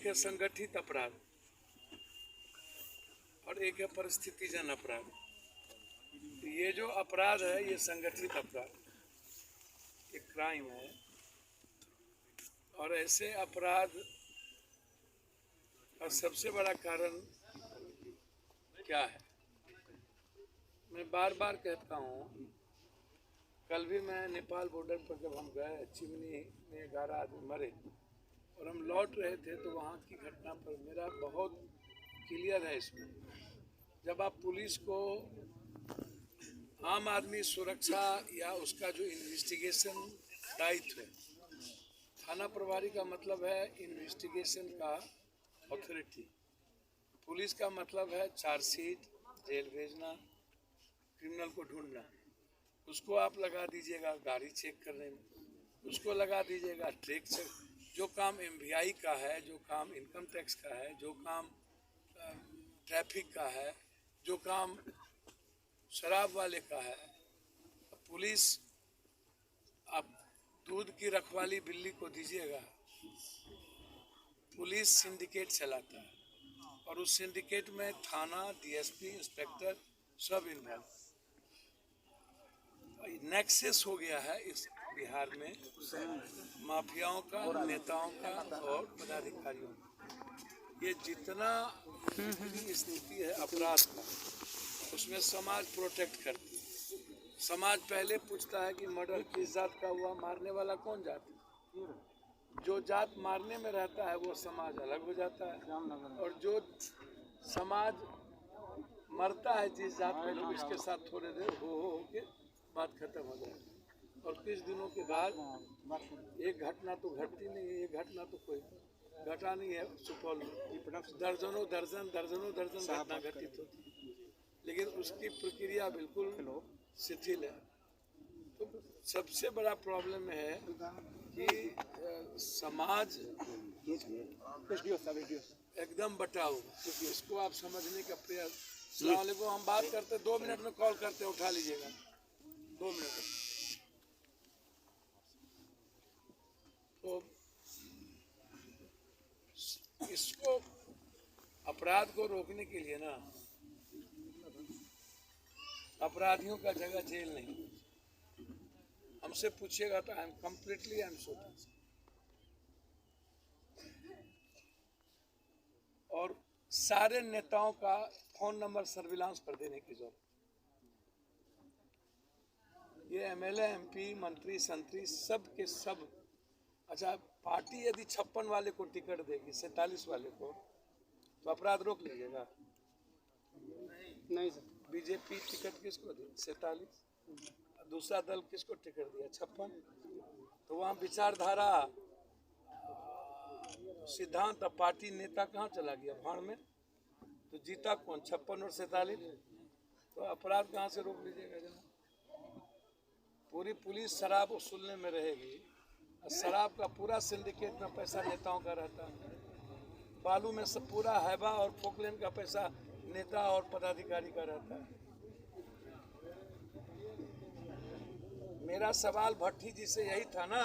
है संगठित अपराध और एक है परिस्थितिजन्य अपराध। तो ये जो अपराध है ये संगठित अपराध, ये क्राइम है। और ऐसे अपराध का सबसे बड़ा कारण क्या है? मैं बार बार कहता हूँ, कल भी मैं नेपाल बॉर्डर पर जब हम गए, चिमनी में 11 आदमी मरे और हम लौट रहे थे, तो वहाँ की घटना पर मेरा बहुत क्लियर है इसमें। जब आप पुलिस को आम आदमी सुरक्षा या उसका जो इन्वेस्टिगेशन दायित्व है, थाना प्रभारी का मतलब है इन्वेस्टिगेशन का अथॉरिटी, पुलिस का मतलब है चार्जशीट, जेल भेजना, क्रिमिनल को ढूंढना। उसको आप लगा दीजिएगा गाड़ी चेक करने में, उसको लगा दीजिएगा ट्रैक चेक। जो काम एमवीआई का है, जो काम इनकम टैक्स का है, जो काम ट्रैफिक का है, जो काम शराब वाले का है, पुलिस आप दूध की रखवाली बिल्ली को दीजिएगा। पुलिस सिंडिकेट चलाता है और उस सिंडिकेट में थाना, डीएसपी, इंस्पेक्टर सब इन्वॉल्व। नेक्सस हो गया है इस बिहार में माफियाओं का, नेताओं का और पदाधिकारियों का। ये जितना स्थिति है अपराध का, उसमें समाज प्रोटेक्ट करती है। समाज पहले पूछता है कि मर्डर किस जात का हुआ, मारने वाला कौन जात है। जो जात मारने में रहता है वो समाज अलग हो जाता है, और जो समाज मरता है जिस जात में, लोग इसके साथ थोड़े देर हो के बात खत्म हो जाए। और कुछ दिनों के बाद एक घटना तो घटती नहीं है, एक घटना तो कोई घटा नहीं है। सुपौल दर्जनों दर्जन घटना घटित होती है, लेकिन उसकी प्रक्रिया बिल्कुल शिथिल है। तो सबसे बड़ा प्रॉब्लम है कि समाज एकदम बटा हुआ। इसको आप समझने का प्रयास। अस्सलाम वालेकुम, हम बात करते 2 मिनट में कॉल करते, उठा लीजिएगा 2 मिनट। तो इसको अपराध को रोकने के लिए ना, अपराधियों का जगह जेल नहीं। हमसे पूछिएगा तो आई एम कम्प्लीटली अनसोटेड। और सारे नेताओं का फोन नंबर सर्विलांस पर देने की जरूरत। ये एमएलए, एमपी, मंत्री, संतरी सब के सब। अच्छा, पार्टी यदि 56 वाले को टिकट देगी, 47 वाले को, तो अपराध रोक लीजिएगा? नहीं सर। बीजेपी टिकट किसको दी? 47। दूसरा दल किसको टिकट दिया? 56। तो वहाँ विचारधारा, सिद्धांत, पार्टी, नेता कहाँ चला गया? भाड़ में। तो जीता कौन? 56 और 47। तो अपराध कहाँ से रोक लीजिएगा जनाब? पूरी पुलिस शराब वसूलने में रहेगी। शराब का पूरा सिंडिकेट में पैसा नेताओं का रहता है। बालू में सब पूरा हैबा और पोकलेन का पैसा नेता और पदाधिकारी का रहता है। मेरा सवाल भट्टी जी से यही था ना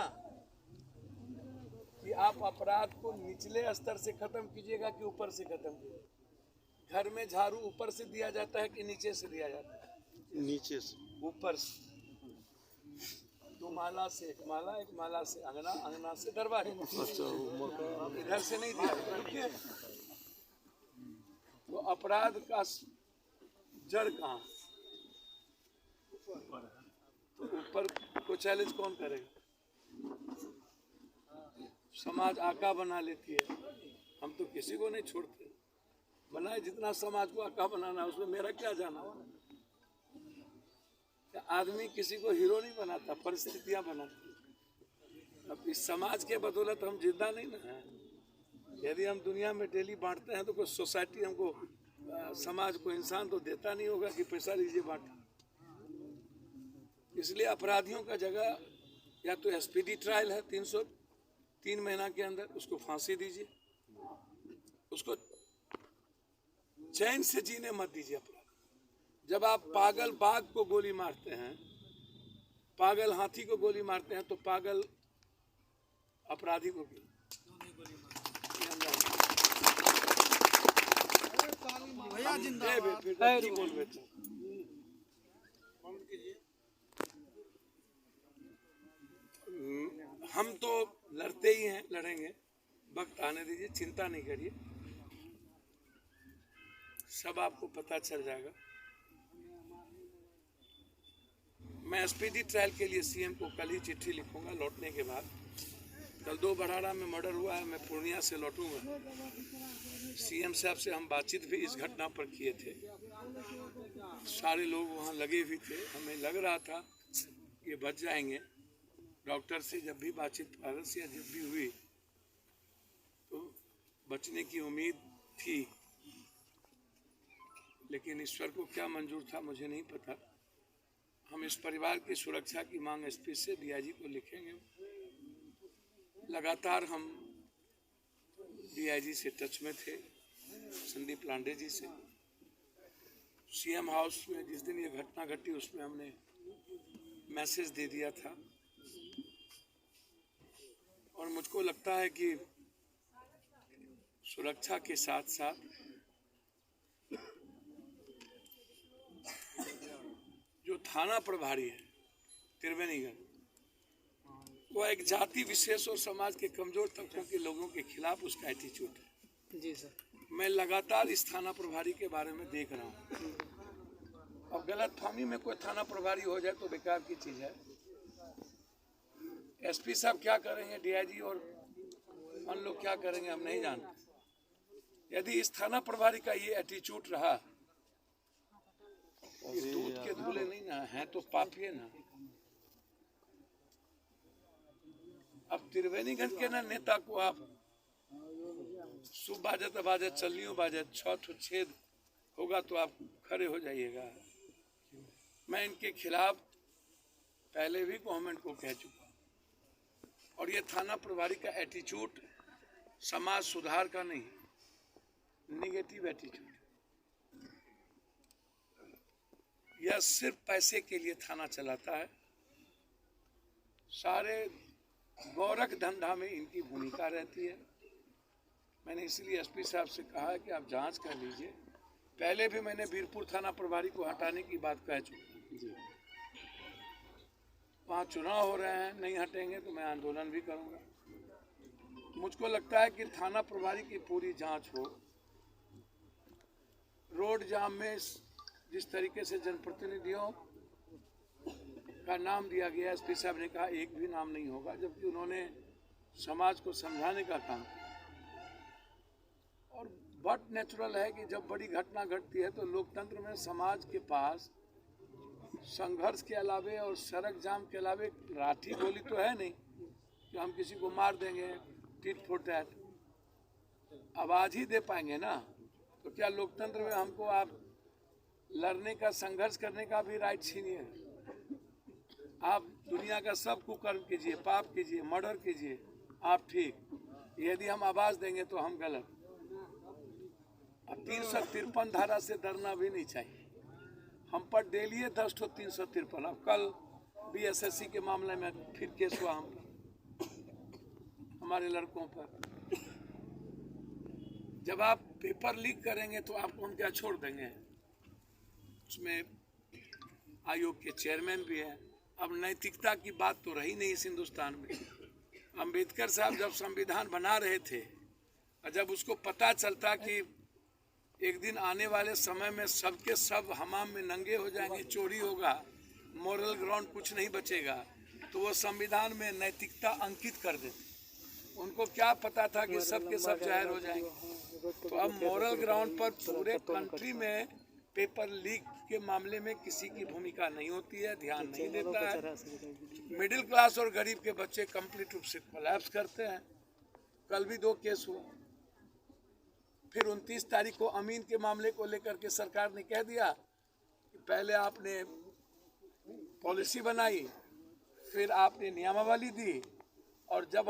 कि आप अपराध को निचले स्तर से खत्म कीजिएगा कि ऊपर से खत्म कीजिएगा? घर में झाड़ू ऊपर से दिया जाता है कि नीचे से दिया जाता है? नीचे से। ऊपर से 2 माला से 1 माला, 1 माला से अंगना, अंगना से दरबार। इधर से नहीं दिया जाता। तो अपराध का जड़ कहाँ? तो ऊपर को चैलेंज कौन करेगा? समाज आका बना लेती है। हम तो किसी को नहीं छोड़ते, बनाए जितना समाज को आका बनाना, उसमें मेरा क्या जाना। आदमी किसी को हीरो नहीं बनाता, परिस्थितियां बनाती। अब इस समाज के बदौलत हम जिंदा नहीं ना हैं। यदि हम दुनिया में डेली बांटते हैं तो कोई सोसाइटी हमको, समाज को, इंसान तो देता नहीं होगा कि पैसा लीजिए बांटे। इसलिए अपराधियों का जगह या तो एसपीडी ट्रायल है 303 महीना के अंदर, उसको फांसी दीजिए, उसको चैन से जीने मत दीजिए। अपराध जब आप पागल बाघ को गोली मारते हैं, पागल हाथी को गोली मारते हैं, तो पागल अपराधी को भी भैया जिंदाबाद। हम तो लड़ते ही हैं, लड़ेंगे, वक्त आने दीजिए, चिंता नहीं करिए, सब आपको पता चल जाएगा। मैं स्पीडी ट्रायल के लिए सीएम को कल ही चिट्ठी लिखूंगा लौटने के बाद। कल 2 बराड़ा में मर्डर हुआ है, मैं पूर्णिया से लौटूंगा। सीएम साहब से हम बातचीत भी इस घटना पर किए थे, सारे लोग वहाँ लगे भी थे, हमें लग रहा था ये बच जाएंगे। डॉक्टर से जब भी बातचीत भारत से जब भी हुई तो बचने की उम्मीद थी, लेकिन ईश्वर को क्या मंजूर था मुझे नहीं पता। हम इस परिवार की सुरक्षा की मांग एसपी से डीआईजी को लिखेंगे। लगातार हम डीआईजी से टच में थे, संदीप लांडे जी से। सीएम हाउस में जिस दिन ये घटना घटी उसमें हमने मैसेज दे दिया था, और मुझको लगता है कि सुरक्षा के साथ साथ जो थाना प्रभारी है त्रिवेणीगंज, वो एक जाति विशेष और समाज के कमजोर तबकों के लोगों के खिलाफ उसका एटीट्यूड है। जी सर, मैं लगातार इस थाना प्रभारी के बारे में देख रहा हूँ। अब गलतफहमी में कोई थाना प्रभारी हो जाए तो बेकार की चीज है। एसपी साहब क्या करेंगे, डीआईजी और हम लोग क्या करेंगे हम नहीं जानते। यदि इस थाना प्रभारी का ये एटीट्यूड रहा, दूध के धुले नहीं ना है तो पापिए ना। अब त्रिवेणीगंज के ना नेता को आप सुबह बाजत बाजत चलियो बाजत छठ छेद होगा तो आप खड़े हो जाइएगा। मैं इनके खिलाफ पहले भी गवर्नमेंट को कह चुका, और ये थाना प्रभारी का एटीट्यूड समाज सुधार का नहीं, निगेटिव एटीट्यूड। यह सिर्फ पैसे के लिए थाना चलाता है। सारे गोरख धंधा में इनकी भूमिका रहती है। मैंने इसलिए एसपी साहब से कहा है कि आप जांच कर लीजिए। पहले भी मैंने वीरपुर थाना प्रभारी को हटाने की बात कह चुका। वहाँ चुनाव हो रहे हैं, नहीं हटेंगे तो मैं आंदोलन भी करूँगा। मुझको लगता है कि थाना प्रभारी की पूरी जांच हो। रोड जाम में जिस तरीके से जनप्रतिनिधियों का नाम दिया गया, एसपी साहब ने कहा एक भी नाम नहीं होगा, जबकि उन्होंने समाज को समझाने का काम किया। और बहुत नेचुरल है कि जब बड़ी घटना घटती है तो लोकतंत्र में समाज के पास संघर्ष के अलावे और सड़क जाम के अलावे लाठी गोली तो है नहीं कि हम किसी को मार देंगे, टिट फॉर टैट। आवाज ही दे पाएंगे ना, तो क्या लोकतंत्र में हमको आप लड़ने का, संघर्ष करने का भी राइट छीनिए? आप दुनिया का सब कुकर्म कीजिए, पाप कीजिए, मर्डर कीजिए, आप ठीक। यदि हम आवाज देंगे तो हम गलत। अब 353 धारा से डरना भी नहीं चाहिए। हम पर डेली 10 तो 353। अब कल बीएसएससी के मामले में फिर केस हुआ हम हमारे लड़कों पर। जब आप पेपर लीक करेंगे तो आपको हम क्या छोड़ देंगे? उसमें आयोग के चेयरमैन भी हैं। अब नैतिकता की बात तो रही नहीं इस हिंदुस्तान में। अंबेडकर साहब जब संविधान बना रहे थे और जब उसको पता चलता कि एक दिन आने वाले समय में सबके सब हमाम में नंगे हो जाएंगे, चोरी होगा, मोरल ग्राउंड कुछ नहीं बचेगा, तो वो संविधान में नैतिकता अंकित कर देते। उनको क्या पता था कि सबके सब जाहिर हो जाएंगे। तो अब मोरल ग्राउंड पर पूरे कंट्री में पेपर लीक के मामले में किसी की भूमिका नहीं होती है, ध्यान नहीं देता है। मिडिल क्लास और गरीब के बच्चे कंप्लीट रूप से कोलैप्स करते हैं। कल भी 2 केस हुए। फिर 29 तारीख को अमीन के मामले को लेकर के सरकार ने कह दिया कि पहले आपने पॉलिसी बनाई, फिर आपने नियमावली दी, और जब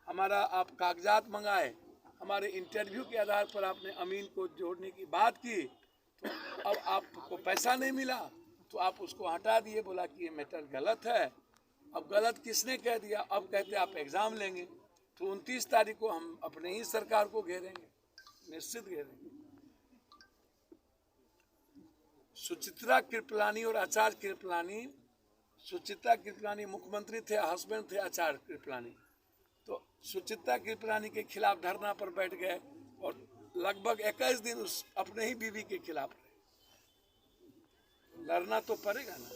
हमारा आप कागजात मंगाए, हमारे इंटरव्यू के आधार पर आपने अमीन को जोड़ने की बात की, तो अब आपको पैसा नहीं मिला तो आप उसको हटा दिए। बोला कि ये मैटर गलत है। अब गलत किसने कह दिया? अब कहते आप एग्जाम लेंगे। तो 29 तारीख को हम अपने ही सरकार को घेरेंगे, निश्चित घेरेंगे। सुचित्रा कृपलानी और आचार्य कृपलानी, सुचित्रा कृपलानी मुख्यमंत्री थे, हस्बैंड थे आचार्य कृपलानी, तो सुचित्रा कृपलानी के खिलाफ धरना पर बैठ गए और लगभग 21 दिन उस अपने ही बीवी के खिलाफ रहे। लड़ना तो पड़ेगा ना।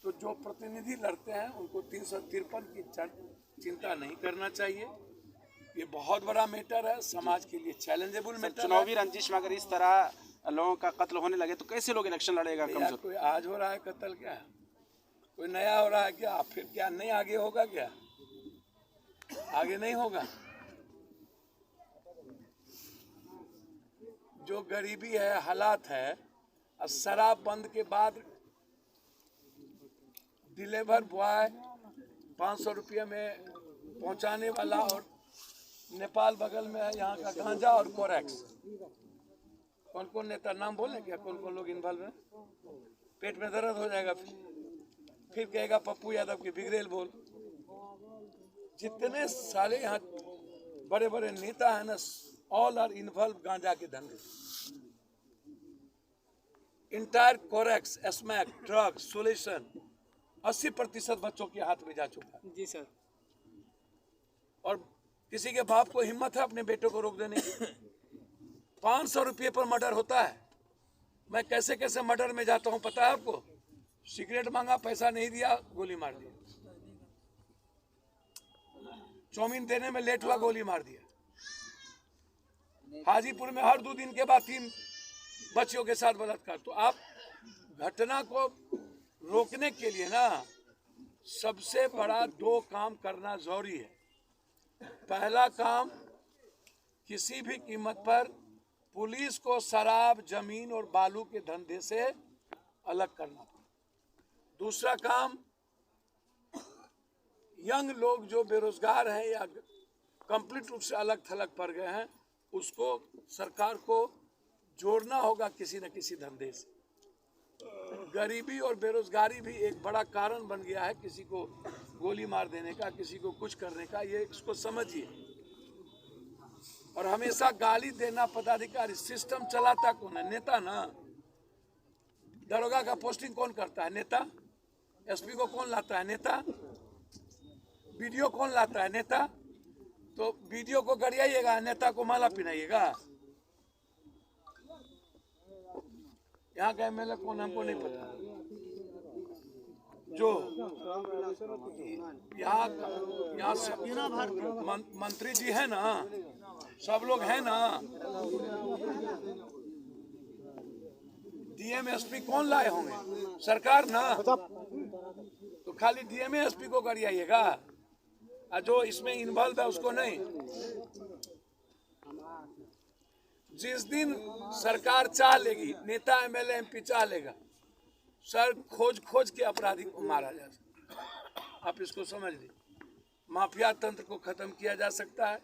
तो जो प्रतिनिधि लड़ते हैं उनको 353 की चिंता नहीं करना चाहिए। ये बहुत बड़ा मैटर है, समाज के लिए चैलेंजेबल मैटर है। चुनावी रंजिश में अगर इस तरह लोगों का कत्ल होने लगे तो कैसे लोग इलेक्शन लड़ेगा? कमजोर कोई आज हो रहा है कत्ल, क्या कोई नया हो रहा है क्या? फिर क्या नहीं आगे होगा? क्या आगे नहीं होगा? जो गरीबी है, हालात है, और शराब बंद के बाद डिलीवर बॉय 500 रुपये में पहुंचाने वाला, और नेपाल बगल में है, यहाँ का गांजा और कोरेक्स। कौन कौन नेता नाम बोले क्या? कौन कौन लोग इन्वॉल्व हैं? पेट में दर्द हो जाएगा, फिर कहेगा पप्पू यादव की बिगड़ेल बोल। जितने सारे यहाँ बड़े बड़े नेता हैं ना, ऑल आर इन्वॉल्व गांजा के धंधे। Entire Corex, smack, drug, solution 80% बच्चों के हाथ में जा चुका है। जी सर। और किसी के बाप को हिम्मत है अपने बेटों को रोक देने की? 500 रुपये पर मर्डर होता है। मैं कैसे कैसे मर्डर में जाता हूं पता है आपको? सिगरेट मांगा, पैसा नहीं दिया, गोली मार दिया। चाउमीन देने में लेट हुआ, गोली मार दिया। हाजीपुर में हर 2 दिन के बाद 3 बच्चियों के साथ बलात्कार। तो आप घटना को रोकने के लिए ना सबसे बड़ा 2 काम करना जरूरी है। पहला काम, किसी भी कीमत पर पुलिस को शराब, जमीन और बालू के धंधे से अलग करना। दूसरा काम, यंग लोग जो बेरोजगार हैं या कंप्लीट रूप से अलग थलग पड़ गए हैं, उसको सरकार को जोड़ना होगा किसी न किसी धंधे से। गरीबी और बेरोजगारी भी एक बड़ा कारण बन गया है किसी को गोली मार देने का, किसी को कुछ करने का। ये इसको समझिए। और हमेशा गाली देना पदाधिकारी, सिस्टम चलाता कौन है? नेता ना। दरोगा का पोस्टिंग कौन करता है? नेता। एसपी को कौन लाता है? नेता। वीडियो कौन लाता है? नेता। तो वीडियो को गरियाइएगा, नेता को माला पहनाइएगा। यहाँ का एमएलए कौन हमको नहीं पता। जो यहाँ मंत्री जी है ना, सब लोग हैं ना। डीएम एसपी कौन लाए होंगे? सरकार ना। तो खाली डीएम एसपी को गरियाइएगा, और जो इसमें इन्वॉल्व है उसको नहीं। जिस दिन सरकार चाह लेगी, नेता एमएलए एमपी चाह लेगा, सर खोज के अपराधी को मारा जा सकता है। आप इसको समझ लीजिए। माफिया तंत्र को खत्म किया जा सकता है।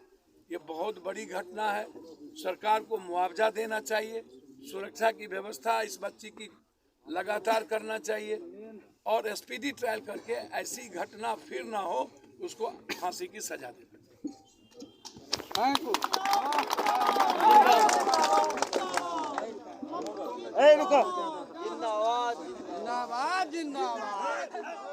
ये बहुत बड़ी घटना है। सरकार को मुआवजा देना चाहिए, सुरक्षा की व्यवस्था इस बच्ची की लगातार करना चाहिए, और स्पीडी ट्रायल करके ऐसी घटना फिर ना हो, उसको फांसी की सजा देना जिंदाबाद जिंदाबाद।